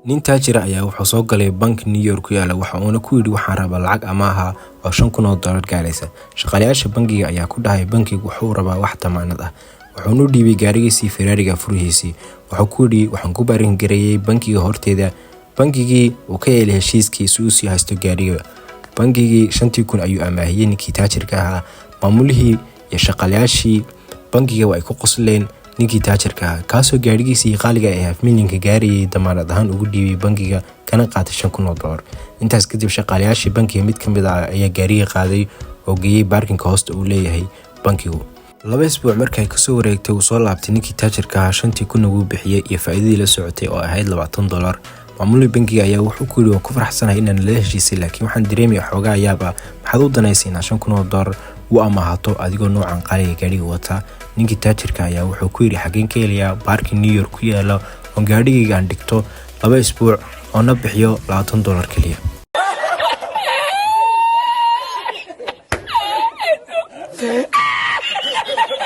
nin taajir ayaa wuxuu soo galay bank New York ku yaala waxa uuna ku yiri waxaan rabaa lacag amaaha oo $5,000 gaaraysa. Shaqaalayaasha bangiga ayaa ku dhahay bankigu wuxuu rabaa wax tamaanad ah. Wuxuu u dhiibay gaarigiisii Ferrari-ga furihiisii. Wuxuu ku yiri waxaan ku baarin gareeyay bankiga horteeda. Bankigii uu ka yeelay heshiiskiisa uu sii haysto gaariga. Bankigii 5,000 ayuu amaahiyay ninkii taajirka ahaa. Maamulihii iyo shaqaalayaashii bankiga way ku qosleen ninkii taajirka ahaa kaasoo gaarigiisii qaaliga ah $5,000 gaarayay damaanad ahaan ugu dhiibay bankiga kana qaatay $5,000. Intaas kadib shaqaalayaashii bankiga mid ka mid ah ayaa gaariga qaaday oo geeyay parking hoosta uu leeyahay bankigu. 2 isbuuc markay ka soo wareegtay uu soo laabtay ninkii taajirka ahaa 5,000 uu bixiyay iyo faa'iidadii la socotay oo ahayd $20. maamulihii bankiga ayaa wuxuu ku yiri ku faraxsanahay inaan la heshiisay laakiin waxaan dareemay xoogaa yaaba maxaad u danaysay $5,000 u amaahato adigoo noocan qaaliga gaariga wata. ninkii taajirka ayaa wuxuu ku yiri xageen ka helayaa parking New York ku yaala oo gaarigayga aan dhigto 2 isbuuc oo na bixiyo $20 kaliya.